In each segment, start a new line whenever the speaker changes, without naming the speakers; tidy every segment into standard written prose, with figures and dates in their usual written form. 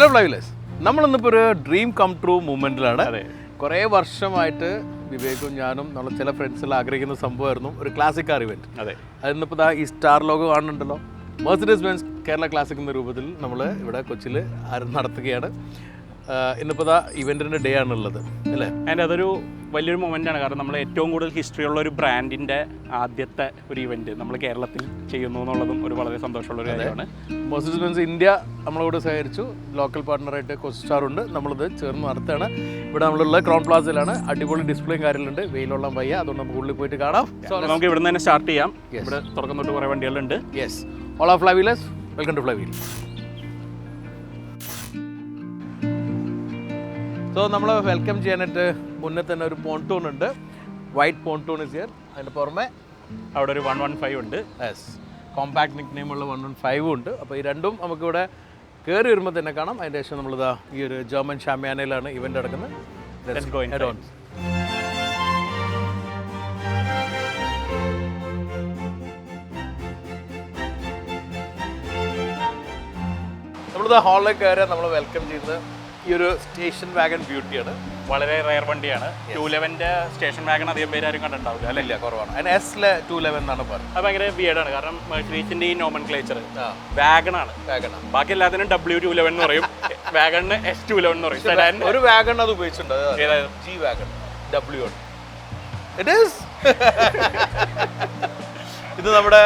Hello ഫ്ലൈവിലേഴ്സ്, നമ്മളിന്നിപ്പോൾ ഒരു dream come true മൂവ്മെൻറ്റിലാണ്. കുറേ വർഷമായിട്ട് വിവേകും ഞാനും നമ്മൾ ചില ഫ്രണ്ട്സെല്ലാം ആഗ്രഹിക്കുന്ന സംഭവമായിരുന്നു ഒരു ക്ലാസിക് കാർ ഇവൻറ്റ്. അതിന്നിപ്പോൾ ഈ സ്റ്റാർ ലോഗോ കാണുന്നുണ്ടല്ലോ, മെർസിഡീസ് ബെൻസ് കേരള ക്ലാസിക് എന്ന രൂപത്തിൽ നമ്മൾ ഇവിടെ കൊച്ചിയിൽ നടത്തുകയാണ്. ഇന്നിപ്പോൾ ഇവൻറ്റിൻ്റെ ഡേ ആണുള്ളത് അല്ലേ.
ആൻഡ് അതൊരു വലിയൊരു മൊമെൻ്റാണ്. കാരണം നമ്മൾ ഏറ്റവും കൂടുതൽ ഹിസ്റ്ററി ഉള്ള ഒരു ബ്രാൻഡിൻ്റെ ആദ്യത്തെ ഒരു ഇവൻറ്റ് നമ്മൾ കേരളത്തിൽ ചെയ്യുന്നു എന്നുള്ളതും ഒരു വളരെ സന്തോഷമുള്ള ഒരു കാര്യമാണ്.
മെർസിഡീസ് ബെൻസ് ഇന്ത്യ നമ്മളോട് സഹകരിച്ചു. ലോക്കൽ പാർട്ണറായിട്ട് കോച്ച് സ്റ്റാർ ഉണ്ട്. നമ്മളിത് ചേർന്ന് നടത്തുകയാണ്. ഇവിടെ നമ്മളുള്ള ക്രൗൺ പ്ലാസയിലാണ്. അടിപൊളി ഡിസ്പ്ലേയും കാര്യങ്ങളുണ്ട്. വെയിലുള്ള വയ്യ, അതുകൊണ്ട് നമുക്ക് ഉള്ളിൽ പോയിട്ട് കാണാം.
നമുക്ക് ഇവിടെ നിന്ന് തന്നെ സ്റ്റാർട്ട് ചെയ്യാം. ഇവിടെ തുറക്കം തൊട്ട് കുറേ വണ്ടികളുണ്ട്.
Yes, all of flywheelers, welcome to flywheel. So നമ്മൾ വെൽക്കം ചെയ്യാനായിട്ട് മുന്നേ തന്നെ ഒരു പോൺടൂൺ ഉണ്ട്. White pontoon is here. അതിൻ്റെ പുറമെ
അവിടെ ഒരു 115 ഉണ്ട്.
യെസ്, കോമ്പാക്ട് നിക് നെയിമുള്ള 115 ഉണ്ട്. അപ്പോൾ ഈ രണ്ടും നമുക്കിവിടെ കയറി വരുമ്പോൾ തന്നെ കാണാം. അതിൻ്റെ ശേഷം നമ്മളിതാ ഈ ഒരു ജർമ്മൻ ഷാമ്യാനയിലാണ് ഇവൻ്റ് നടക്കുന്നത്. നമ്മളിതാ ഹാളിലേക്ക് കയറിയാൽ നമ്മൾ വെൽക്കം ചെയ്യുന്നത് ഈ ഒരു സ്റ്റേഷൻ വാഗൺ ബ്യൂട്ടിയാണ്.
വളരെ റയർ വണ്ടിയാണ്. 211 സ്റ്റേഷൻ വാഗൺ അധികം പേര് ആരും കണ്ടിട്ടുണ്ടാവില്ല അല്ലേ?
ഇല്ല, കുറവാണ്. അതിന് എസിലെ 211 എന്നാണ് പറയുന്നത്.
അത് ഭയങ്കര വിയേർഡാണ്. കാരണം മെർസിഡീസിന്റെ ഈ നോമൻക്ലേച്ചർ വാഗണാണ്. ബാക്കി എല്ലാത്തിനും W211 എന്ന് പറയും, വാഗണിന് S211 എന്ന് പറയും.
ഒരു വാഗൺ അത് ഉപയോഗിച്ചിട്ടുണ്ട്, ജി വാഗൺ W1. ഇത് നമ്മുടെ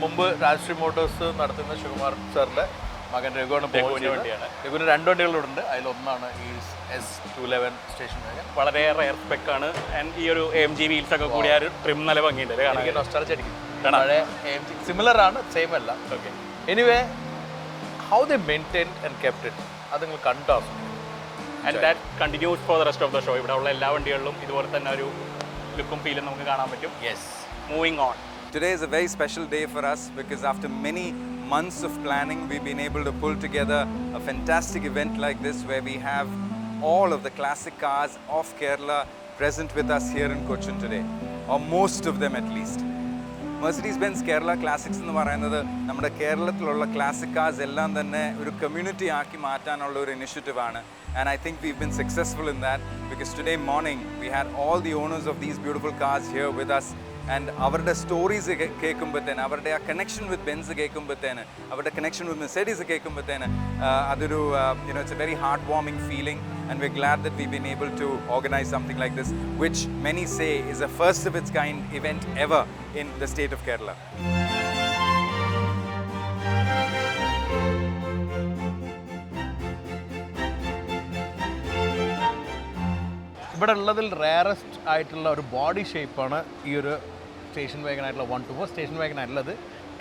മുമ്പ് രാഷ്ട്രീയ മോട്ടോഴ്സ് നടത്തുന്ന ശിവകുമാർ സാറിന്റെ മകൻ രഘുവാണ് വണ്ടിയാണ്. രഘുവിന് 2 വണ്ടികളിലൂടെ ഉണ്ട്. അതിലൊന്നാണ് ഈ S211 സ്റ്റേഷൻ വാഗൺ.
വളരെ റയർ സ്പെക് ആണ്. ആൻഡ് ഈ ഒരു AMG വീൽസ് ഒക്കെ കൂടി ആ ഒരു ട്രിം നല്ല ഭംഗിയുണ്ട്.
എനിക്ക് നൊസ്റ്റാൾജിയ അടിക്കും. പഴയ AMG സിമിലർ ആണ്, സെയിം അല്ല. Okay, anyway how they maintain and kept it അത് നിങ്ങൾ കണ്ടോ?
And that continuous for the rest of the show. ഇവിടെ ഉള്ള എല്ലാ വണ്ടികളിലും ഇതുപോലെ തന്നെ ഒരു ലുക്കും ഫീലും നമുക്ക് കാണാൻ പറ്റും.
Yes,
moving on.
Today is a very special day for us because after many months of planning, we've been able to pull together a fantastic event like this where we have all of the classic cars of Kerala present with us here in Cochin today, or most of them at least. Mercedes-Benz Kerala Classics എന്ന് പറയുന്നത് നമ്മുടെ കേരളത്തിലുള്ള classic cars എല്ലാം തന്നെ ഒരു community ആക്കി മാറ്റാനുള്ള ഒരു ഇനിഷ്യേറ്റീവ് ആണ്. And I think we've been successful in that because today morning we had all the owners of these beautiful cars here with us. And അവരുടെ സ്റ്റോറീസ് കേൾക്കുമ്പോഴത്തേന്, അവരുടെ ആ കണക്ഷൻ വിത്ത് ബെൻസ് കേൾക്കുമ്പോഴത്തേന്, അവരുടെ കണക്ഷൻ വിത്ത് മെർസിഡീസ് കേൾക്കുമ്പോഴത്തേന് അതൊരു it's a very heartwarming feeling, and we're glad that we've been able to organize something like this, which many say is a first of its kind event ever in the state of Kerala.
ഇവിടെ ഉള്ളതിൽ rarest ആയിട്ടുള്ള ഒരു body ഷേപ്പാണ് ഈ ഒരു station wagon ആയിട്ടുള്ള 124 station wagon ആയിട്ടുള്ളത്.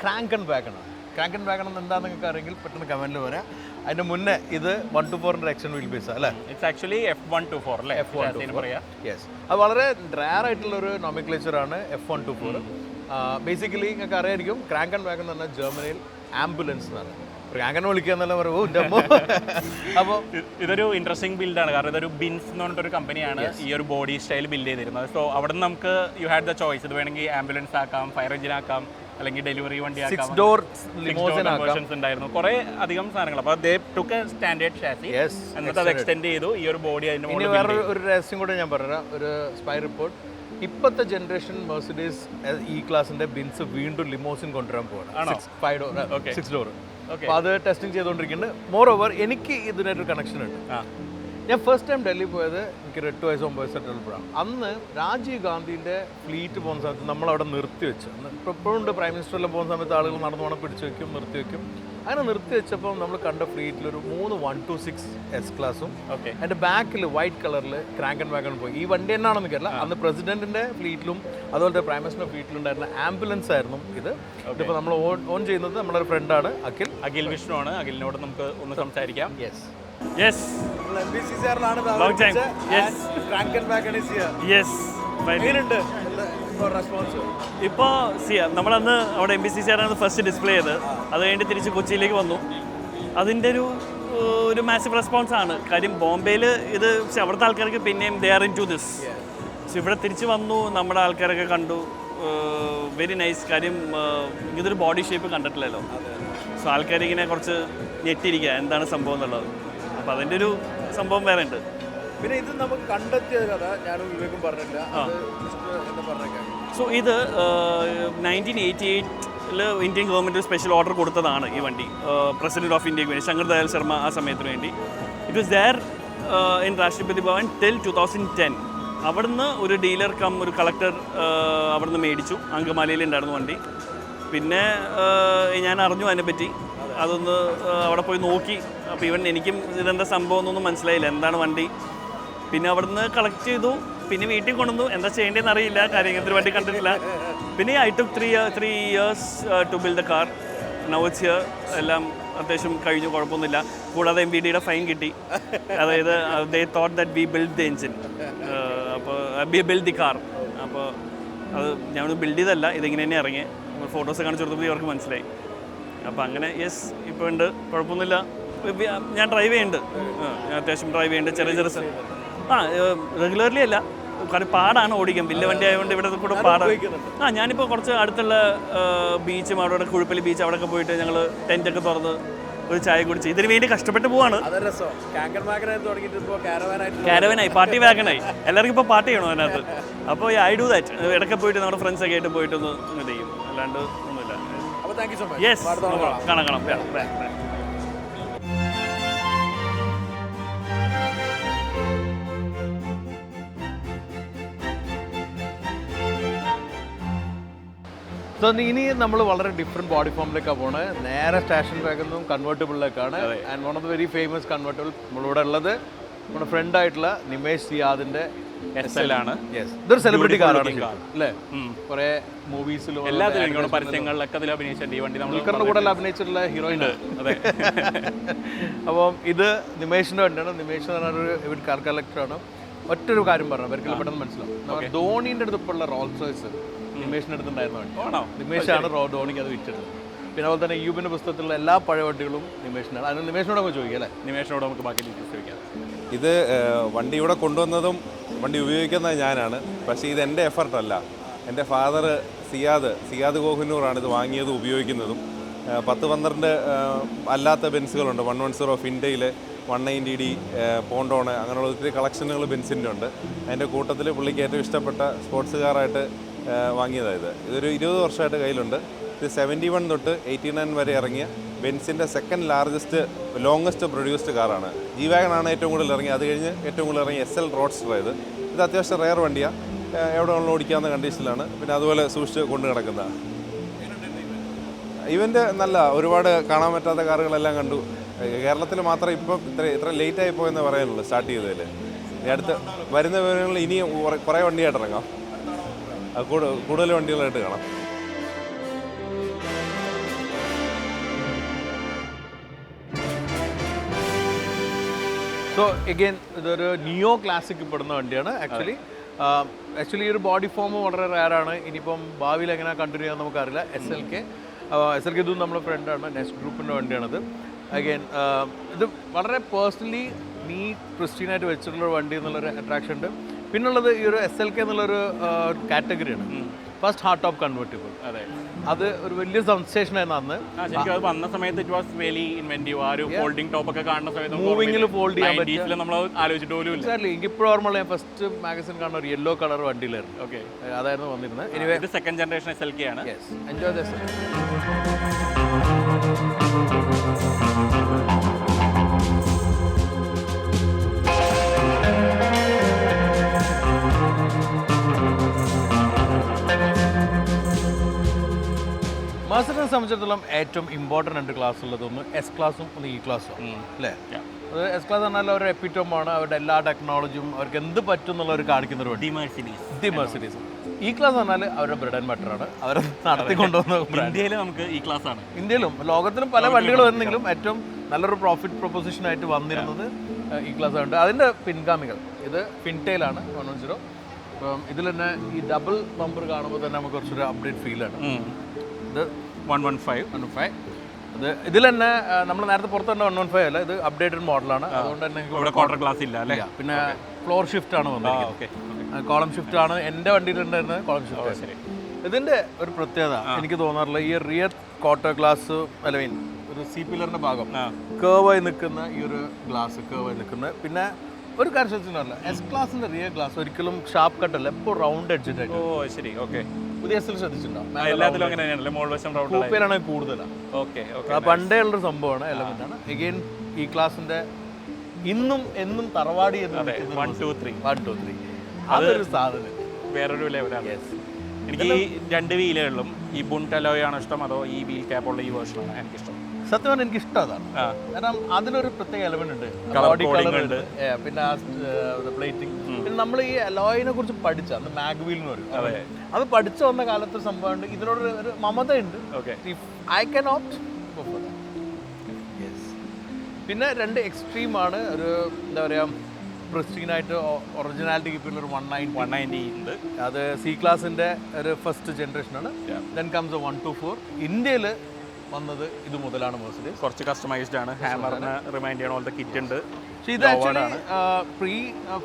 ക്രാങ്കൺ വാഗണാണ്. ക്രാങ്കൺ wagon എന്താണെന്ന് നിങ്ങൾക്ക് അറിയെങ്കിൽ പെട്ടെന്ന് കമൻറ്റിൽ വരാം. അതിൻ്റെ മുന്നേ ഇത് 124ൻ്റെ എക്സ്റ്റൻ വീൽ ബേസ് അല്ലേ?
ഇറ്റ്സ് ആക്ച്വലി F124 അല്ലേ?
F124. യെസ്, അത് വളരെ റയർ ആയിട്ടുള്ളൊരു നോമിക്ലേച്ചറാണ് F124. ബേസിക്കലി നിങ്ങൾക്ക് അറിയായിരിക്കും, ക്രാങ്കൺ വാഗൺ എന്ന് പറഞ്ഞാൽ ജർമ്മനിയിൽ ആംബുലൻസ് എന്നാണ്. അങ്ങനെ വിളിക്കാന്നല്ല പറയുമ്പോൾ. അപ്പോൾ
ഇതൊരു ഇൻട്രസ്റ്റിംഗ് ബിൽഡാണ്. കാരണം ഇതൊരു ബിൻസ് എന്ന് പറഞ്ഞിട്ടൊരു കമ്പനിയാണ് ഈ ഒരു ബോഡി സ്റ്റൈൽ ബിൽഡ് ചെയ്തിരുന്നത്. സോ അവിടെ നിന്ന് നമുക്ക് യു ഹാഡ് ദ ചോയ്സ്. ഇത് വേണമെങ്കിൽ ആംബുലൻസ് ആക്കാം, ഫയർ എഞ്ചിൻ ആക്കാം, അല്ലെങ്കിൽ ഡെലിവറി വണ്ടി ആക്കാം.
6 ഡോർ ലിമോസിൻ
ഉണ്ടായിരുന്നു, കുറേ അധികം സാധനങ്ങൾ. അപ്പോൾ they took a standard chassis, എന്നിട്ട് അത് എക്സ്റ്റെൻഡ് ചെയ്തു ഈ ഒരു ബോഡി. അതിന്
ഇനി വേറെ ഒരു രഹസ്യം കൂടെ ഞാൻ പറയാം. ഒരു സ്പൈ റിപ്പോർട്ട്, ഇപ്പോഴത്തെ ജനറേഷൻ മെർസിഡീസ് ഈ ക്ലാസിന്റെ ബിൻസ് വീണ്ടും ലിമോസിൻ കൊണ്ടുവരാൻ പോവാണ്. 6 ഡോർ. അപ്പോൾ അത് ടെസ്റ്റിംഗ് ചെയ്തുകൊണ്ടിരിക്കുന്നുണ്ട്. മോർ ഓവർ എനിക്ക് ഇതിനൊരു കണക്ഷൻ ഉണ്ട്. ഞാൻ ഫസ്റ്റ് ടൈം ഡൽഹി പോയത് എനിക്ക് 8 വയസ്സ് 9 വയസ്സായിട്ടുള്ളപ്പോഴാണ്. അന്ന് രാജീവ് ഗാന്ധിൻ്റെ ഫ്ലീറ്റ് പോകുന്ന സമയത്ത് നമ്മളവിടെ നിർത്തി വെച്ചു. ഇപ്പോഴും പ്രൈം മിനിസ്റ്ററെല്ലാം പോകുന്ന സമയത്ത് ആളുകൾ നടന്നു പോകണം, പിടിച്ചു വയ്ക്കും, നിർത്തി വയ്ക്കും. അങ്ങനെ നിർത്തി വെച്ചപ്പോൾ നമ്മൾ കണ്ട ഫ്ലീറ്റിലൊരു 3 126 S ക്ലാസും അതിൻ്റെ ബാക്കിൽ വൈറ്റ് കളറിൽ ക്രാങ്കൺ വാഗൺ പോയി. ഈ വണ്ടി എന്നാണെന്ന് കേട്ടില്ല. അന്ന് പ്രസിഡന്റിൻ്റെ ഫ്ലീറ്റിലും അതുപോലെ പ്രൈം മിനിസ്റ്ററിൻ്റെ ഫ്ലീറ്റിലുണ്ടായിരുന്ന ആംബുലൻസ് ആയിരുന്നു ഇത്. ഇതിപ്പോൾ നമ്മൾ ഓൺ ചെയ്യുന്നത് നമ്മുടെ ഒരു ഫ്രണ്ടാണ്
അഖിൽ വിഷ്ണു ആണ്. അഖിലിനോട് നമുക്ക് ഒന്ന് സംസാരിക്കാം.
യെസ്,
യെസ്,
ഇപ്പോൾ നമ്മളന്ന് അവിടെ MBCCR ആണ് ഫസ്റ്റ് ഡിസ്പ്ലേ ചെയ്ത്. അത് കഴിഞ്ഞ് തിരിച്ച് കൊച്ചിയിലേക്ക് വന്നു. അതിൻ്റെ ഒരു മാസീവ് റെസ്പോൺസ് ആണ്. കാര്യം ബോംബെയിൽ ഇത് അവിടുത്തെ ആൾക്കാർക്ക് പിന്നെയും they are in to this. So ഇവിടെ തിരിച്ച് വന്നു, നമ്മുടെ ആൾക്കാരൊക്കെ കണ്ടു. Very nice. കാര്യം ഇതൊരു ബോഡി ഷേപ്പ് കണ്ടിട്ടില്ലല്ലോ. സോ ആൾക്കാരിങ്ങനെ കുറച്ച് ഞെട്ടിയിരിക്കുക എന്താണ് സംഭവം എന്നുള്ളത്. അപ്പോൾ അതിൻ്റെ ഒരു സംഭവം വേറെ ഉണ്ട്.
പിന്നെ ഇത് നമുക്ക് കണ്ടെത്തിയ കഥ ഞാനും വിവേക്കും പറഞ്ഞില്ല, എന്താ പറഞ്ഞേക്കാം.
സോ ഇത് 1988 ഇന്ത്യൻ ഗവൺമെൻറ് സ്പെഷ്യൽ ഓർഡർ കൊടുത്തതാണ് ഈ വണ്ടി, പ്രസിഡന്റ് ഓഫ് ഇന്ത്യക്ക് വേണ്ടി, ശങ്കർ ദയാൽ ശർമ്മ ആ സമയത്തിന് വേണ്ടി. ഇറ്റ് വാസ് ദെയർ ഇൻ രാഷ്ട്രപതി ഭവൻ ടിൽ 2010. അവിടുന്ന് ഒരു ഡീലർ കം ഒരു കളക്ടർ അവിടുന്ന് മേടിച്ചു. അങ്കമാലിയിലുണ്ടായിരുന്നു വണ്ടി. പിന്നെ ഞാൻ അറിഞ്ഞു അതിനെപ്പറ്റി, അതൊന്ന് അവിടെ പോയി നോക്കി. അപ്പോൾ ഈവൻ എനിക്കും ഇതെന്താ സംഭവം എന്നൊന്നും മനസ്സിലായില്ല, എന്താണ് വണ്ടി. പിന്നെ അവിടുന്ന് കളക്ട് ചെയ്തു, പിന്നെ വീട്ടിൽ കൊണ്ടുവന്നു. എന്താ ചെയ്യേണ്ടതെന്ന് അറിയില്ല, കാര്യം ഇങ്ങനത്തെ വണ്ടി കണ്ടിട്ടില്ല. പിന്നെ I took 3 years to build the car. Now it's here. എല്ലാം അത്യാവശ്യം കഴിഞ്ഞു, കുഴപ്പമൊന്നുമില്ല. കൂടാതെ MVDയുടെ ഫൈൻ കിട്ടി. അതായത് they thought that we build the engine, അപ്പോൾ വി ബിൽഡ് ദി കാർ. അപ്പോൾ അത് ഞാൻ ബിൽഡ് ചെയ്തല്ല, ഇതിങ്ങനെ തന്നെ ഇറങ്ങി. ഫോട്ടോസ് കാണിച്ചു കൊടുത്തപ്പോൾ ഇവർക്ക് മനസ്സിലായി. അപ്പോൾ അങ്ങനെ യെസ് ഇപ്പോൾ ഉണ്ട്, കുഴപ്പമൊന്നുമില്ല. ഞാൻ ഡ്രൈവ് ചെയ്യുന്നുണ്ട്, ഞാൻ അത്യാവശ്യം ഡ്രൈവ് ചെയ്യുന്നുണ്ട്. ചെറിയ റെഗുലർലി അല്ല, കാരണം പാടാണ് ഓടിക്കാൻ. വലിയ വണ്ടി ആയതുകൊണ്ട് ഇവിടെ കൂടെ പാടാണ്. ഞാനിപ്പോൾ കുറച്ച് അടുത്തുള്ള ബീച്ചും അവിടെ കുഴുപ്പലി ബീച്ച് അവിടെയൊക്കെ പോയിട്ട് ഞങ്ങൾ ടെൻറ്റൊക്കെ തുറന്ന് ഒരു ചായ കുടിച്ച് ഇതിന് വേണ്ടി കഷ്ടപ്പെട്ട് പോവാണ്. കാരവനായി, പാർട്ടി വാഗനായി. എല്ലാവർക്കും ഇപ്പോൾ പാർട്ടി ചെയ്യണോ അതിനകത്ത്. അപ്പോൾ ഐ ഡു ദാറ്റ്. ഇടയ്ക്ക് പോയിട്ട് നമ്മുടെ ഫ്രണ്ട്സൊക്കെ ആയിട്ട് പോയിട്ടൊന്ന് ഇത് ചെയ്യും, അല്ലാണ്ട് ഒന്നുമില്ല. യെസ്, കാണാം.
സോ ഇനി നമ്മൾ വളരെ ഡിഫറെൻറ്റ് ബോഡി ഫോമിലേക്കാണ് പോണത്. നേരെ സ്റ്റേഷൻ വാഗനും കൺവേർട്ടബിളിലേക്കാണ്. And one of the very famous convertible നമ്മളിവിടെ ഉള്ളത് നമ്മുടെ ഫ്രണ്ടായിട്ടുള്ള നിമേഷ് സിയാദിന്റെ
SL ആണ്.
ഇതൊരു സെലിബ്രിറ്റി കാറാണ് അല്ലേ? കുറെ മൂവീസിലും
എല്ലാത്തിലും പരസ്യങ്ങളിലൊക്കെ അതിൽ അഭിനയിച്ചിട്ടുണ്ട് ഈ വണ്ടി.
നമ്മൾ കൂടെ അഭിനയിച്ചിട്ടുള്ള ഹീറോയിൻ.
അതെ.
അപ്പം ഇത് നിമേഷിന്റെ വണ്ടിയാണ്. നിമേഷ് എന്ന് പറഞ്ഞൊരു കാർ കളക്ടറാണ്. ഒറ്റൊരു കാര്യം പറഞ്ഞു, അവർക്ക് പെട്ടെന്ന് മനസ്സിലാവും. ധോണിന്റെ അടുത്ത് ഇപ്പോൾ ഉള്ള റോൾസ് റോയ്സ് നിമേഷിന്റെ അടുത്തുണ്ടായിരുന്നു വണ്ടി. നിമേഷാണ് ധോണിക്ക് അത് വിറ്റത്. പിന്നെ അതുപോലെ തന്നെ യൂബിന്റെ പുസ്തകത്തിലുള്ള എല്ലാ പഴയ വണ്ടികളും നിമേഷിനാണ്. അതിന് നിമേഷിനോട് നമുക്ക് ചോദിക്കാം അല്ലേ?
നിമേഷിനോട് നമുക്ക് ബാക്കി ഡീറ്റെയിൽസ് ചോദിക്കാം.
ഇത് വണ്ടി ഇവിടെ കൊണ്ടുവന്നതും വണ്ടി ഉപയോഗിക്കുന്നത് ഞാനാണ്. പക്ഷേ ഇത് എൻ്റെ എഫർട്ടല്ല. എൻ്റെ ഫാദർ സിയാദ് കോഹിനൂറാണ് ഇത് വാങ്ങിയതും ഉപയോഗിക്കുന്നതും. 10-12 അല്ലാത്ത ബെൻസുകളുണ്ട്. 110 ഫിൻഡയിൽ, 190D, പോണ്ടോണ്, അങ്ങനെയുള്ള ഒത്തിരി കളക്ഷനുകൾ ബെൻസിൻ്റെ ഉണ്ട്. അതിൻ്റെ കൂട്ടത്തിൽ പുള്ളിക്ക് ഏറ്റവും ഇഷ്ടപ്പെട്ട സ്പോർട്സ് കാറായിട്ട് വാങ്ങിയതാണ്. ഇതൊരു 20 വർഷമായിട്ട് കയ്യിലുണ്ട്. ഇത് 71 തൊട്ട് 89 വരെ ഇറങ്ങിയ ബെൻസിൻ്റെ സെക്കൻഡ് ലോങ്ങസ്റ്റ് പ്രൊഡ്യൂസ്ഡ് കാറാണ്. G-Wagon ഏറ്റവും കൂടുതൽ ഇറങ്ങി. അത് കഴിഞ്ഞ് ഏറ്റവും കൂടുതൽ ഇറങ്ങിയ SL റോഡ്സ്റ്റർ. ഇത് അത്യാവശ്യം റെയർ വണ്ടിയാണ്, എവിടെ വേണമെങ്കിലും ഓടിക്കാവുന്ന കണ്ടീഷനിലാണ്. പിന്നെ അതുപോലെ സൂക്ഷിച്ച് കൊണ്ട് കിടക്കുന്നതാണ്. ഇവൻ്റെ നല്ല ഒരുപാട് കാണാൻ പറ്റാത്ത കാറുകളെല്ലാം കണ്ടു. കേരളത്തിൽ മാത്രം ഇപ്പം ഇത്ര ലേറ്റായി പോയെന്ന് പറയാനുള്ളൂ സ്റ്റാർട്ട് ചെയ്തതിൽ. അടുത്ത് വരുന്ന വിവരങ്ങളിൽ ഇനിയും കുറേ വണ്ടിയായിട്ട് ഇറങ്ങാം, കൂടുതൽ വണ്ടികളായിട്ട് കാണാം.
സോ എഗെയിൻ ഇതൊരു നിയോ ക്ലാസിക് പെടുന്ന വണ്ടിയാണ്. ആക്ച്വലി ഈ ഒരു ബോഡി ഫോം വളരെ റയറാണ്. ഇനിയിപ്പം ഭാവിയിൽ എങ്ങനെ കണ്ടിന്യൂ ചെയ്യാൻ നമുക്കറിയില്ല. SLK ഇതും നമ്മുടെ ഫ്രണ്ടാണ്, നെക്സ്റ്റ് ഗ്രൂപ്പിൻ്റെ വണ്ടിയാണിത്. അഗെയിൻ ഇത് വളരെ പേഴ്സണലി ക്രിസ്റ്റീനായിട്ട് വെച്ചിട്ടുള്ളൊരു വണ്ടി എന്നുള്ളൊരു അട്രാക്ഷൻ ഉണ്ട്. പിന്നുള്ളത് ഈ ഒരു SLK എന്നുള്ളൊരു കാറ്റഗറിയാണ്, ഫസ്റ്റ് ഹാർട്ട് ടോപ്പ് കൺവേർട്ടിബിൾ.
അതെ,
അത് ഒരു വലിയ സെൻസേഷൻ ആയിരുന്നു അന്ന്.
ശരിക്കും അത് വന്ന സമയത്ത് ഇറ്റ് വാസ് വെരി ഇൻവെന്റീവ്. ആ ഒരു ഫോൾഡിംഗ് ടോപ്പ് ഒക്കെ കാണുന്ന സമയത്ത്
മൂവിംഗിൽ ഫോൾഡ് ചെയ്യാൻ പറ്റില്ല.
നമ്മൾ ആലോചിച്ചിട്ട് പോലും ഇല്ല.
എനിക്കിപ്പോഴും ഓർമ്മയുള്ള ഞാൻ ഫസ്റ്റ് മാഗസിൻ കാണുന്ന ഒരു യെല്ലോ കളർ വണ്ടിയിലായിരുന്നു.
ഓക്കെ,
അതായിരുന്നു വന്നിരുന്നത്.
ഇത് സെക്കൻഡ് ജനറേഷൻ SLK ആണ്.
Enjoy this. മെർസിഡിസിനെ സംബന്ധിച്ചിടത്തോളം ഏറ്റവും ഇമ്പോർട്ടൻ്റ് 2 ക്ലാസ് ഉള്ളത്, ഒന്ന് S ക്ലാസ്സും ഒന്ന് E ക്ലാസ്സും അല്ലേ? അത് S ക്ലാസ് പറഞ്ഞാൽ ഒരു എപ്പിറ്റോമാണ്. അവരുടെ എല്ലാ ടെക്നോളജിയും അവർക്ക് എന്ത് പറ്റും എന്നുള്ളവർ കാണിക്കുന്ന ഒരു വണ്ടി ദി മെർസിഡീസ്. E ക്ലാസ് പറഞ്ഞാൽ അവരുടെ ബ്രെഡ് ആൻഡ് ബട്ടർ ആണ്, അവർ നടത്തിക്കൊണ്ടുവന്ന.
ഇന്ത്യയിൽ നമുക്ക് E ക്ലാസ് ആണ്.
ഇന്ത്യയിലും ലോകത്തിലും പല വണ്ടികൾ വരുന്നെങ്കിലും ഏറ്റവും നല്ലൊരു പ്രോഫിറ്റ് പ്രൊപ്പോസിഷനായിട്ട് വന്നിരുന്നത് E ക്ലാസ് ഉണ്ട്. അതിൻ്റെ പിൻഗാമികൾ ഇത് ഫിൻറ്റയിലാണ് 110. അപ്പം ഇതിൽ തന്നെ ഈ ഡബിൾ ബമ്പർ കാണുമ്പോൾ തന്നെ നമുക്ക് കുറച്ചൊരു അപ്ഡേറ്റ് ഫീലാണ്. ഇത് 115. അത് ഇതിൽ തന്നെ നമ്മൾ നേരത്തെ പുറത്ത് തന്നെ 115 അല്ല, ഇത് അപ്ഡേറ്റഡ് മോഡലാണ്. അതുകൊണ്ട് തന്നെ
ക്വാർട്ടർ ക്ലാസ് ഇല്ല അല്ലേ?
പിന്നെ ഫ്ലോർ ഷിഫ്റ്റ് ആണ് വന്നിരിക്കുന്നത്. കോളം ഷിഫ്റ്റ് ആണ് എൻ്റെ വണ്ടിയിലുണ്ടായിരുന്നത്. Column shift. ഇതിൻ്റെ ഒരു പ്രത്യേകത എനിക്ക് തോന്നാറില്ല, ഈ റിയർ ക്വാർട്ടർ ഗ്ലാസ് ഒരു ഒരു സി പില്ലറിന്റെ ഭാഗം കേവായി നിൽക്കുന്ന ഈ ഒരു ഗ്ലാസ് കേവായി നിൽക്കുന്ന പിന്നെ ഒരു കാര്യം ശ്രദ്ധിച്ചില്ല എസ് ക്ലാസിന്റെ റിയർ ഗ്ലാസ് ഒരിക്കലും ഷാർപ്പ് കട്ടല്ല എപ്പോൾ റൗണ്ട് എഡ്ജഡ് ആയിട്ട്.
ഓ ശരി, ഓക്കെ.
പുതിയ എസ്സിൽ ശ്രദ്ധിച്ചിട്ടുണ്ടോ?
എല്ലാത്തിലും അങ്ങനെ തന്നെയാണല്ലേ, മോൾ വശം റൗണ്ട്.
കൂപ്പയിലാണ് കൂടുതലാണ്.
Okay okay.
അത് പണ്ടേ ഉള്ളൊരു സംഭവമാണ്, എലമെന്റ് ആണ്. എഗെയിൻ ഈ ക്ലാസിന്റെ ഇന്നും എന്നും തറവാടി എന്ന്
1 2 3
1 2 3 അതൊരു സാധനം
വേറൊരു ലെവലാണ്. എനിക്ക് ഈ 2 വീലുകളിലും ഈ ബുണ്ട് അലോയ് ആണോ ഇഷ്ടം അതോ ഈ വീൽ ക്യാപ്പുള്ള ഈ വേർഷനാണ് എനിക്കിഷ്ടം?
സത്യം പറഞ്ഞാൽ എനിക്ക് ഇഷ്ടം അതാണ്. കാരണം അതിലൊരു പ്രത്യേക എലമെന്റ് ഉണ്ട്,
Colour
ബോഡി
coding
കളർ
ഉണ്ട്.
പിന്നെ പ്ലേറ്റിംഗ്. പിന്നെ നമ്മൾ ഈ അലോയിനെ കുറിച്ച് പഠിച്ച അന്ന് മാഗ്വീൽ എന്ന് പറയും, അത് പഠിച്ചു വന്ന കാലത്ത് സംഭവമുണ്ട്. ഇതിനോട് ഒരു മമതയുണ്ട്. I can opt. പിന്നെ 2 എക്സ്ട്രീം ആണ്. ഒരു എന്താ പറയുക, പ്രിസ്റ്റീനായിട്ട് ഒറിജിനാലിറ്റി കിട്ടുന്ന ഒരു 190
ഉണ്ട്.
അത് സി ക്ലാസിന്റെ ഒരു ഫസ്റ്റ് ജനറേഷനാണ്. Then comes 1 to 4. ഇന്ത്യയിൽ വന്നത് ഇത് മുതലാണ് മെർസിഡീസ്.
കുറച്ച് കസ്റ്റമൈസ്ഡ് ആണ്, ഹാമറിന് റിമൈൻഡ് ചെയ്യണ പോലത്തെ കിറ്റ് ഉണ്ട്.
പക്ഷേ ഇത് actually pre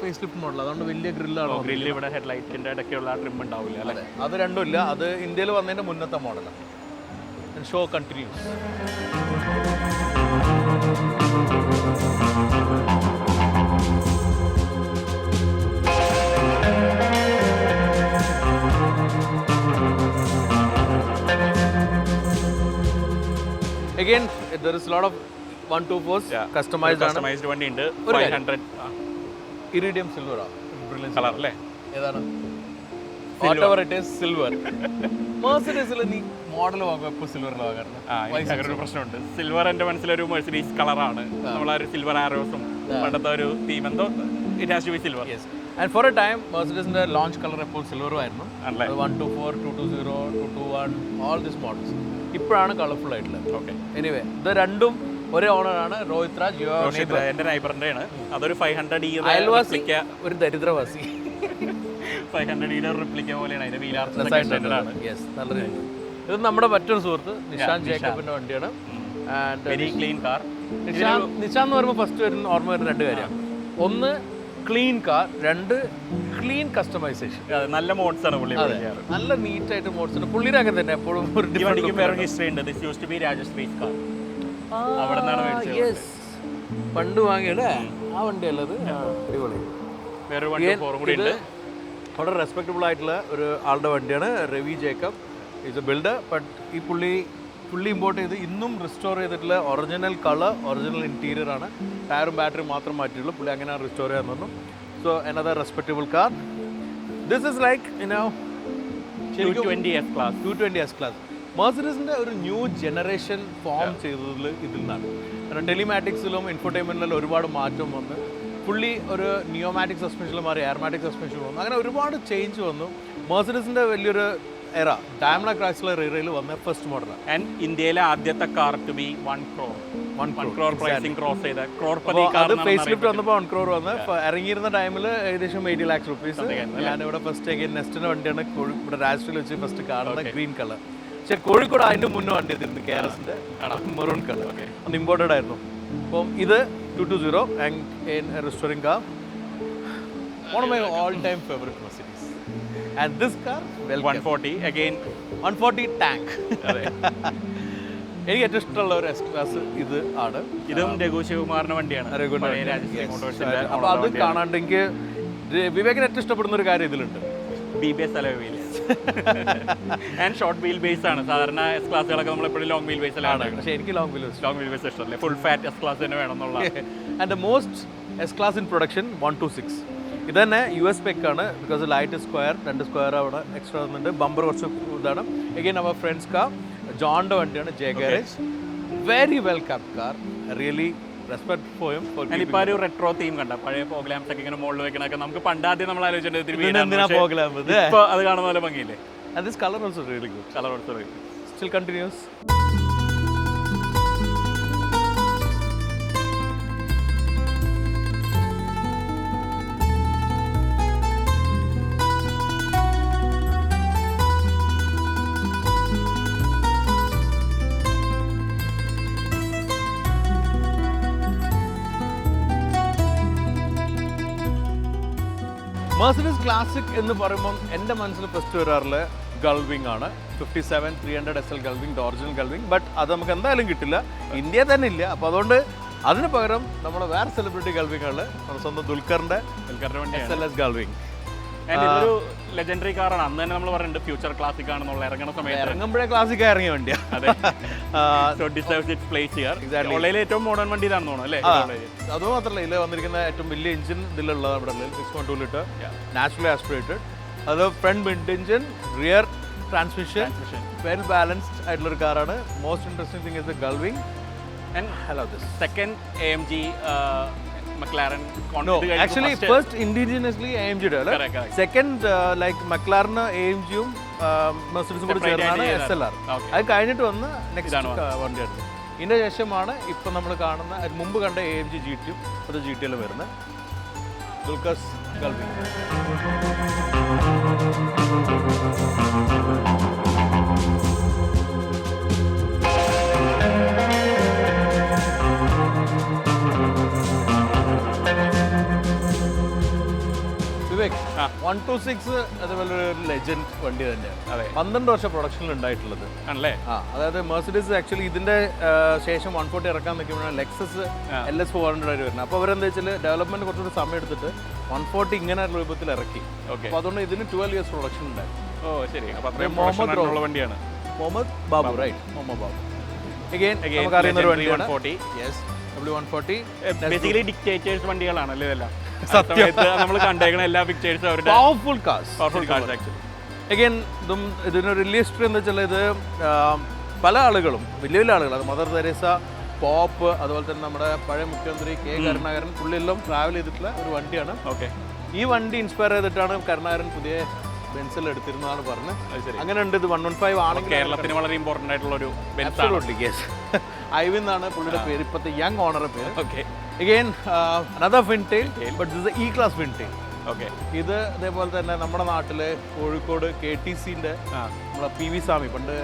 facelift model, അതുകൊണ്ട് വലിയ ഗ്രില്ലാണ്.
ഗ്രില്ല് ഇവിടെ ഹെഡ്ലൈറ്റിന്റെ ഇടയ്ക്കുള്ള ട്രിം ഉണ്ടാവില്ല അല്ലേ?
അത് രണ്ടും ഇല്ല. അത് ഇന്ത്യയിൽ വന്നതിന്റെ മുന്നത്തെ മോഡലാണ്. Show continuous. Again, there is a lot of 1 to 4s customized ആണ്.
കസ്റ്റമൈസ്ഡ് വണ്ടി ഉണ്ട്. 500
ഇറിഡിയം സിൽവർ
കളർ അല്ലേ?
ഏതാണ്? Whatever it is, silver. മെർസിഡീസിൽ നീ മോഡൽ വാങ്ങുമ്പോൾ എപ്പോൾ സിൽവറിൽ വാങ്ങാറുണ്ട്?
അങ്ങനെ ഒരു പ്രശ്നമുണ്ട്. സിൽവർ എൻ്റെ മനസ്സിലൊരു മെർസിഡീസ് കളറാണ്. നമ്മളൊരു സിൽവർ ആരോസും പണ്ടത്തെ ഒരു തീം എന്തോ it has to be silver.
And for a time മെർസിഡീസിന്റെ ലോഞ്ച് കളർ എപ്പോൾ സിൽവറും ആയിരുന്നു. 1 to 4, 220, 221, ഓൾ ദിസ് മോഡൽസ് ഇപ്പോഴാണ് കളർഫുൾ ആയിട്ടുള്ളത്.
ഓക്കെ.
എനിവേ ഇത് രണ്ടും ഒരേ ഓണറാണ്, രോഹിത് രാജ്.
എൻ്റെ നൈബറിൻ്റെ ആണ്. അതൊരു 500
അയൽവാസി, ഒരു ദരിദ്രവാസി.
500 റിപ്ലിക്ക പോലെയാണ്. അതിന്റെ
നല്ലൊരു ഇത് നമ്മുടെ മറ്റൊരു സുഹൃത്ത് നിഷാന്ത് ജേക്കബിന്റെ വണ്ടിയാണ്.
Very clean car.
നിഷാന്ത് എന്ന് പറയുമ്പോൾ ഫസ്റ്റ് വരുന്ന ഓർമ്മ വരുന്ന 2 കാര്യമാണ്. ഒന്ന് ക്ലീൻ കാർ, 2 ക്ലീൻ കസ്റ്റമൈസേഷൻ.
നല്ല മോഡ്സ് ആണ് പുള്ളി.
നല്ല നീറ്റ് ആയിട്ട് മോഡ്സ് ഉണ്ട് പുള്ളിയുടെ. അങ്ങനെ തന്നെ എപ്പോഴും ഒരു
വണ്ടിക്ക് വേറെ ഹിസ്റ്ററി ഉണ്ട്. This use to be Rajashree's car. അവിടെ നിന്നാണ് മേടിച്ചത്.
പണ്ട് വാങ്ങിയല്ലേ ആ വണ്ടി അല്ലത്. അടിപൊളി.
വേറെ വണ്ടി 4 കൂടി ഉണ്ട്.
വളരെ റെസ്പെക്റ്റബിൾ ആയിട്ടുള്ള ഒരു ആളുടെ വണ്ടിയാണ്. Ravi Jacob is A builder. But ഈ പുള്ളി ഇമ്പോർട്ട് ചെയ്ത് ഇന്നും റിസ്റ്റോർ ചെയ്തിട്ടുള്ള ഒറിജിനൽ കളർ, ഒറിജിനൽ ഇൻറ്റീരിയർ ആണ്. ടയറും ബാറ്ററിയും മാത്രം മാറ്റിയുള്ളൂ. പുള്ളി അങ്ങനെ റിസ്റ്റോർ ചെയ്യാൻ തന്നു. So another respectable car. This is like
220 S-Class.
220 S-Class. മെർസിഡീസിന്റെ ഒരു ന്യൂ ജനറേഷൻ ഫോം ചെയ്തതിൽ ഇതിൽ നിന്നാണ്. കാരണം ടെലിമാറ്റിക്സിലും ഇൻഫോർടൈൻമെന്റിലും ഒരുപാട് മാറ്റം വന്ന് ഫുള്ളി ഒരു നിയോമാറ്റിക് സസ്പെൻഷനിൽ മാറി എയർമാറ്റിക് സസ്പെൻഷൻ വന്നു. അങ്ങനെ ഒരുപാട് ചേഞ്ച് വന്നു. മെർസിഡീസിന്റെ വലിയൊരു എറ ഡാംലർ ക്രൈസ്ലർ എറയിൽ വന്ന ഫസ്റ്റ് മോഡലാണ്.
ആൻഡ് ഇന്ത്യയിലെ ആദ്യത്തെ car to be 1 crore pricing cross ചെയ്ത ക്രോർപതി കാർ.
അത് ഫേസ് ലിഫ്റ്റ് വന്നപ്പോൾ 1 crore വന്ന് ഇറങ്ങിയിരുന്ന ടൈമിൽ ഏകദേശം 80 lakhs rupees. ഞാനിവിടെ ഫസ്റ്റ് നെസ്റ്റിന്റെ വണ്ടിയാണ് ഇവിടെ രാജശ്രീയിൽ വെച്ച് ഫസ്റ്റ് കാണുന്നത്, ഗ്രീൻ കളർ. പക്ഷെ കോഴിക്കോട് അതിന്റെ മുന്നേ വണ്ടി എത്തിയിരുന്നു, കേരളത്തിന്റെ മെറൂൺ കളർ. അന്ന് ഇമ്പോർട്ടഡ് ആയിരുന്നു. അപ്പം ഇത് 220 and restoring car, one of my all-time favorite Mercedes. And this car,
140 again
140 tank. എനിക്ക് ഏറ്റവും ഇഷ്ടമുള്ള ഒരു S-Class ഇത് ആണ്.
ഇതും രഘു ശിവകുമാറിന്റെ വണ്ടിയാണ്.
അപ്പോൾ അത് കാണാണ്ട് എനിക്ക് വിവേകിന് ഏറ്റവും ഇഷ്ടപ്പെടുന്ന ഒരു കാര്യം ഇതിലുണ്ട്.
BBS alloy wheels and short wheel base ആണ്. സാധാരണ S-Classകളൊക്കെ നമ്മൾ എപ്പോഴും ലോങ് വീൽ ബേസിലാണ്.
പക്ഷേ എനിക്ക് ലോങ് വീൽ ബേസ്
ഇഷ്ടമല്ലേ. ഫുൾ ഫാറ്റ് S-Class തന്നെ വേണം എന്നുള്ള.
And the most S-Class in production 126. ഇത് തന്നെ US spec ആണ്. ബിക്കോസ് ലൈറ്റ് സ്ക്വയർ 2 സ്ക്വയർ അവിടെ എക്സ്ട്രാ വന്നിട്ടുണ്ട്. ബമ്പർ കുറച്ച് ഇതാണ്. എഗെയിൻ അവർ ഫ്രണ്ട്സ് കാർ ജോണിന്റെ വണ്ടിയാണ്, J garage. Very well kept car. Really respect for him.
ഇപ്പൊ ഒരു റെട്രോ തീം കണ്ട പഴയ പ്രോഗ്രാംസ് ഒക്കെ ഇങ്ങനെ മുകളിൽ വെക്കണൊക്കെ നമുക്ക് പണ്ടാദ്യം നമ്മൾ ആലോചിച്ചത് ഇപ്പൊ അത് കാണുന്ന പോലെ ഭംഗിയില്ലേ.
And this color also really good.
Color also really good.
Still continues. Mercedes classic എന്ന് പറയുമ്പം എൻ്റെ മനസ്സിൽ ഫസ്റ്റ് വരാറില്ല ഗൾവിംഗ് ആണ് 57 300 SL gullwing, original gullwing. But അത് നമുക്ക് എന്തായാലും കിട്ടില്ല, ഇന്ത്യയിൽ തന്നെ ഇല്ല. അപ്പോൾ അതുകൊണ്ട് അതിന് പകരം നമ്മുടെ വേറെ സെലിബ്രിറ്റി ഗൾവിംഗുകൾ നമ്മുടെ സ്വന്തം ദുൽഖറിൻ്റെ SLS ഗൾവിംഗ്.
ഇതൊരു ലെജൻഡറി കാറാണ്. അന്ന് തന്നെ നമ്മൾ പറഞ്ഞിട്ടുണ്ട് ഫ്യൂച്ചർ ക്ലാസിക് ആണെന്നുള്ള ഇറങ്ങുന്ന സമയത്ത്.
ഇറങ്ങുമ്പോഴേ ക്ലാസിക്കായി ഇറങ്ങിയ വണ്ടിയാണ്.
അതെ. So deserves its place here. ഉള്ളതിൽ ഏറ്റവും മോഡേൺ വണ്ടി ഇതാണെന്ന് തോന്നുന്നു അല്ലേ?
അതുമാത്രമല്ല, ഇതിൽ വന്നിരിക്കുന്ന ഏറ്റവും വലിയ എഞ്ചിൻ ഇതിലുള്ളത് ഇവിടെ 6.2 ലിറ്റർ നാച്ചുറലി ആസ്പിറേറ്റഡ്. അത് front mid engine, rear transmission, well balanced ആയിട്ടുള്ളൊരു കാറാണ്. Most interesting thing is the gullwing.
And I love this. Second AMG McLaren.
No, actually first indigenously AMG യുടെ അല്ലേ? Second like McLaren AMG-യും മെർസിഡീസും കൂടി ചേർന്നാണ് SLR. അത് കഴിഞ്ഞിട്ട് വന്ന് നെക്സ്റ്റ് വണ്ടിയാണ്. ഇതിൻ്റെ ശേഷമാണ് ഇപ്പം നമ്മൾ കാണുന്ന മുമ്പ് കണ്ട AMG GT-യും അത് GT-യിൽ വരുന്നത്. ദുൽഖർസ് ഗൾവിംഗ്. വിവേക്, 126 അതുപോലെ ഒരു ലെജൻഡ് വണ്ടി തന്നെയാണ്.
അതെ,
12 വർഷം പ്രൊഡക്ഷനിൽ ഉണ്ടായിട്ടുള്ളത്
ആണല്ലേ?
അതായത് മെർസിഡീസ് ആക്ച്വലി ഇതിന്റെ ശേഷം 140 ഇറക്കാൻ നിൽക്കുമ്പോഴാണ് ലെക്സസ് LS 400 ആയിട്ട് വരുന്നത്. അപ്പോൾ അവരെന്താ വെച്ചാൽ ഡെവലപ്മെന്റ് കുറച്ചുകൂടി സമയം എടുത്തിട്ട് 140 ഇങ്ങനെ രൂപത്തിൽ ഇറക്കി. അപ്പോൾ അതുകൊണ്ട് ഇതിന് 12 ഇയേഴ്സ് പ്രൊഡക്ഷൻ ഉണ്ടായിരുന്നു.
ഓ ശരി. മുഹമ്മദ് വണ്ടിയാണ്,
മുഹമ്മദ് ബാബു, റൈറ്റ്? മുഹമ്മദ് ബാബു. Again നമുക്ക് അറിയുന്ന ഒരു വണ്ടിയാണ് 140. Yes, W140.
ബേസിക്കലി ഡിക്റ്റേറ്റേഴ്സ് വണ്ടികളാണല്ലേ ഇതെല്ലാം. സത്യമായിട്ട് നമ്മൾ കണ്ടേക്കണ എല്ലാ പിക്ചേഴ്സും അവരുടെ
പവർഫുൾ കാർസ്
ആക്ച്വലി.
അഗൈൻ ഇതിനൊരു വലിയ ഹിസ്റ്ററി എന്താ വെച്ചാൽ ഇത് പല ആളുകളും, വലിയ വലിയ ആളുകൾ, അത് മദർ തെരേസ, പോപ്പ്, അതുപോലെ തന്നെ നമ്മുടെ പഴയ മുഖ്യമന്ത്രി K. കരുണാകരൻ, പുള്ളിയെല്ലാം ട്രാവൽ ചെയ്തിട്ടുള്ള ഒരു വണ്ടിയാണ്.
ഓക്കെ.
ഈ വണ്ടി ഇൻസ്പയർ ചെയ്തിട്ടാണ് കരുണാകരൻ പുതിയ ബെൻസിൽ എടുത്തിരുന്നതാണ് പറഞ്ഞത്. അങ്ങനെ ഉണ്ട്. ഇത് 115 ആണെങ്കിൽ
കേരളത്തിന് വളരെ ഇമ്പോർട്ടൻ്റ് ആയിട്ടുള്ള ഒരു
ഐവിൻ എന്നാണ് പുള്ളിയുടെ പേര്, ഇപ്പോഴത്തെ യങ് ഓണറുടെ പേര്.
Okay.
Again another Fintail, but this is the E-Class Fintail.
Okay.
ഇത് അതേപോലെ തന്നെ നമ്മുടെ നാട്ടില് കോഴിക്കോട് KTCന്റെ നമ്മളെ PV സ്വാമി, പണ്ട്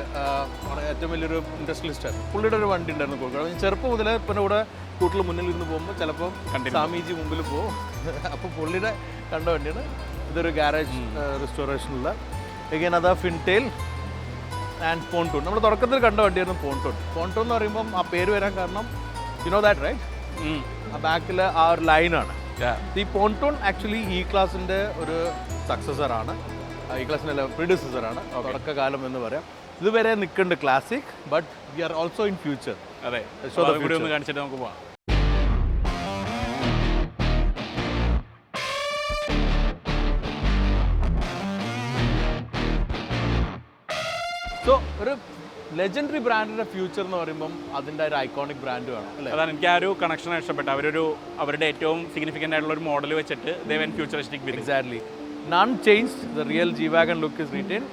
ഏറ്റവും വലിയൊരു ഇൻഡസ്ട്രിയലിസ്റ്റ് ആയിരുന്നു. പുള്ളിയുടെ ഒരു വണ്ടി ഉണ്ടായിരുന്നു കോഴിക്കോട്. ചെറുപ്പം മുതലേ പിന്നെ ഇവിടെ കൂട്ടിൽ മുന്നിൽ ഇരുന്ന് പോകുമ്പോൾ ചിലപ്പോൾ സ്വാമിജി മുമ്പിൽ പോകും. അപ്പോൾ പുള്ളിയുടെ കണ്ട വണ്ടിയാണ്. ഇതൊരു ഗാരേജ് റെസ്റ്റോറേഷനുള്ള. അഗൈൻ അതാ Fintail ആൻഡ് പോൺടൂൺ. നമ്മൾ തുടക്കത്തിൽ കണ്ട വണ്ടിയായിരുന്നു പോൺടൂൺ. പോൺടൂൺ എന്ന് പറയുമ്പം ആ പേര് വരാൻ കാരണം യു നോ ദാറ്റ് റൈറ്റ്? ആ ബാക്കിൽ ആ ഒരു ലൈനാണ്. ഈ പോൺടൂൺ ആക്ച്വലി E-Classന്റെ ഒരു സക്സസറാണ്, E-Classന്റെ പ്രീഡിസസറാണ്, തുടക്കകാലം എന്ന് പറയാം. ഇതുവരെ നിൽക്കുന്നുണ്ട് classic, but we are also in future.
അതെ, ഒന്ന് കാണിച്ചിട്ട് നമുക്ക് പോവാം.
സോ ഒരു ലെജൻഡറി ബ്രാൻഡിന്റെ ഫ്യൂച്ചർ എന്ന് പറയുമ്പോൾ അതിൻ്റെ ഒരു ഐക്കോണിക് ബ്രാൻഡ് വേണം അല്ലേ?
അതാണ് എനിക്ക് ആ ഒരു കണക്ഷൻ ഇഷ്ടപ്പെട്ടു. അവരുടെ ഏറ്റവും സിഗ്നിഫിക്കൻ്റ് ആയിട്ടുള്ള ഒരു മോഡൽ വെച്ചിട്ട് ദേ went futuristic with.
Exactly. None changed. The real G-Wagon look is retained,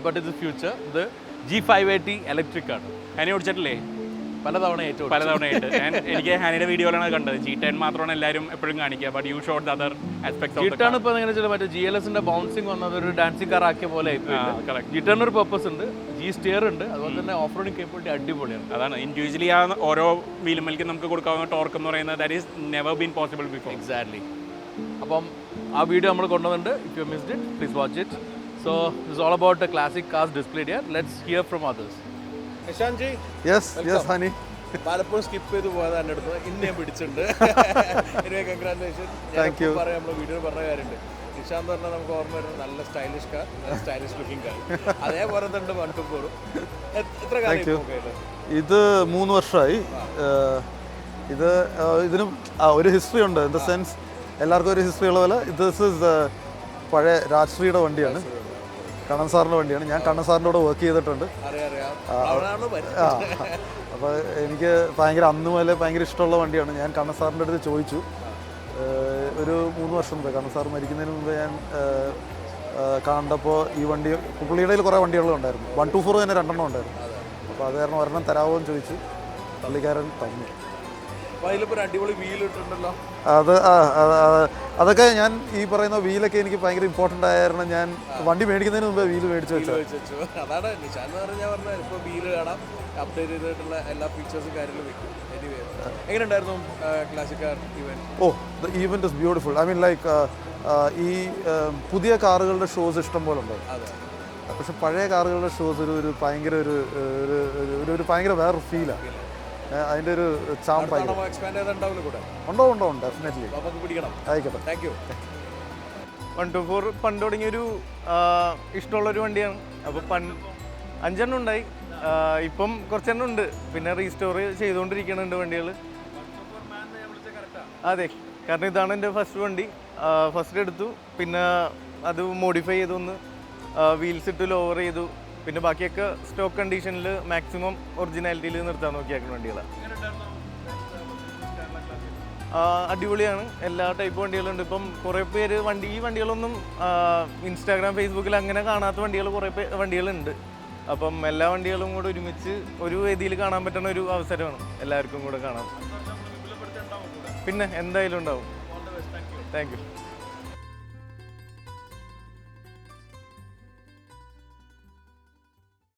but in the future the G580 electric ആണ്.
ഹാനി ഓടിച്ചിട്ടില്ലേ?
പലതവണയായിട്ട്.
എനിക്ക് ഹാനിയുടെ വീഡിയോയിലാണ് കണ്ടത്. G10 മാത്രമാണ് എല്ലാവരും എപ്പോഴും കാണിക്കുക, but you should the other aspects of the
G10 ഇപ്പോൾ എങ്ങനെ വെച്ചാൽ മറ്റേ GLSന്റെ ബൗൺസിങ് വന്നത് ഒരു ഡാൻസിങ് കാർ ആക്കിയ പോലെ G10 ഒരു പർപ്പസ് ഉണ്ട്, G-Steer ഉണ്ട്, അതുപോലെ തന്നെ ഓഫ് റോഡിംഗ് കേപ്പബിലിറ്റി അടിപൊളിയാണ്.
അതാണ് ഇൻഡിവിജ്വലി ആ ഓരോ വീലുമേൽക്ക് നമുക്ക് കൊടുക്കാവുന്ന ടോർക്ക് എന്ന് പറയുന്നത് that is never been possible before.
Exactly. അപ്പം ആ വീഡിയോ നമ്മൾ കൊണ്ടുവന്നിട്ടുണ്ട്. If you missed it please watch it. So this all about the classic cars displayed here. Let's hear from others. Nishant ji,
yes honey.
പലപ്പോഴും skip ചെയ്ത് പോയതാണ് എൻ്റെ അടുത്ത്, ഇന്ന് ഞാൻ പിടിച്ചിട്ടുണ്ട്. കൺഗ്രാറ്റുലേഷൻ. പറയാം, നമ്മൾ വീഡിയോ പറഞ്ഞ കാര്യമുണ്ട്. നിഷാന്ത് പറഞ്ഞാൽ നമുക്ക് ഓർമ്മ വരുന്നത് നല്ല stylish car, stylish looking car. അതേപോലെ തന്നെ 124. എത്ര കാലം?
ഇത് 3 വർഷമായി. ഇതിനും ഒരു ഹിസ്റ്ററി ഉണ്ട്. ഇൻ ദ സെൻസ് എല്ലാവർക്കും ഒരു ഹിസ്റ്ററി ഉള്ള പോലെ ദിസ് ഇസ് പഴയ രാജ്ശ്രീയുടെ വണ്ടിയാണ്, കണ്ണൻ സാറിൻ്റെ വണ്ടിയാണ്. ഞാൻ കണ്ണൻ സാറിൻ്റെ കൂടെ വർക്ക് ചെയ്തിട്ടുണ്ട്. അപ്പോൾ എനിക്ക് ഭയങ്കര അന്ന് മുതലേ ഭയങ്കര ഇഷ്ടമുള്ള വണ്ടിയാണ്. ഞാൻ കണ്ണൻ സാറിൻ്റെ അടുത്ത് ചോദിച്ചു ഒരു 3 വർഷം മുമ്പ്, കണ്ണൻ സാർ മരിക്കുന്നതിന് മുമ്പ് ഞാൻ കണ്ടപ്പോൾ ഈ വണ്ടി, പുള്ളിയുടെ കുറേ വണ്ടികളുണ്ടായിരുന്നു. 124 തന്നെ 2 എണ്ണം ഉണ്ടായിരുന്നു. അപ്പോൾ അത് കാരണം ഒരെണ്ണം തരാമോ എന്ന് ചോദിച്ചു. പുള്ളിക്കാരൻ തന്നു.
അടിപൊളി വീൽ ഇട്ടുണ്ടല്ലോ.
അതൊക്കെ ഞാൻ ഈ പറയുന്ന വീലൊക്കെ എനിക്ക് ഭയങ്കര ഇമ്പോർട്ടൻ്റ് ആയിരുന്നു. ഞാൻ വണ്ടി മേടിക്കുന്നതിന് മുമ്പേ വീല് മേടിച്ചു വെച്ചു.
അതാണ് നിഷാന്ത് പറഞ്ഞാൽ പറഞ്ഞാൽ ഇപ്പോൾ വീല് കാണാം, അപ്ഡേറ്റ് ചെയ്തിട്ടുള്ള എല്ലാ ഫീച്ചേഴ്സും കാര്യങ്ങളും വെക്കും. എങ്ങനെയുണ്ടായിരുന്നു classic car event?
Oh, the event is beautiful. I mean like ഈ പുതിയ കാറുകളുടെ ഷോസ് ഇഷ്ടം പോലെ ഉണ്ട്. പക്ഷെ പഴയ കാറുകളുടെ ഷോസ് ഒരു ഭയങ്കര ഒരു ഭയങ്കര വേറൊരു ഫീലാണ്. അതിൻ്റെ ഒരു ചാം ഉണ്ടാവും ഡെഫിനറ്റ്ലി. ആയിക്കോട്ടെ.
Thank you. 124 പണ്ട് തുടങ്ങിയൊരു ഇഷ്ടമുള്ളൊരു വണ്ടിയാണ്. അപ്പോൾ 5 ഉണ്ടായി, ഇപ്പം കുറച്ചെണ്ണം ഉണ്ട്, പിന്നെ റീസ്റ്റോർ ചെയ്തുകൊണ്ടിരിക്കുന്നുണ്ട് വണ്ടികൾ. അതെ, കാരണം ഇതാണ് എൻ്റെ ഫസ്റ്റ് വണ്ടി. ഫസ്റ്റ് എടുത്തു, പിന്നെ അത് മോഡിഫൈ ചെയ്തൊന്ന് വീൽസ് ഇട്ട് ലോവർ ചെയ്തു, പിന്നെ ബാക്കിയൊക്കെ സ്റ്റോക്ക് കണ്ടീഷനിൽ മാക്സിമം ഒറിജിനാലിറ്റിയിൽ നിർത്താൻ നോക്കിയാക്കുന്ന വണ്ടികളാണ്. അടിപൊളിയാണ്. എല്ലാ ടൈപ്പ് വണ്ടികളുണ്ട്. ഇപ്പം കുറേ പേര് ഈ വണ്ടികളൊന്നും ഇൻസ്റ്റാഗ്രാം ഫേസ്ബുക്കിൽ അങ്ങനെ കാണാത്ത വണ്ടികൾ കുറേ വണ്ടികളുണ്ട്. അപ്പം എല്ലാ വണ്ടികളും കൂടെ ഒരുമിച്ച് ഒരു വേദിയിൽ കാണാൻ പറ്റുന്ന ഒരു അവസരമാണ്, എല്ലാവർക്കും കൂടെ കാണാം. പിന്നെ എന്തായാലും ഉണ്ടാവും. Thank you.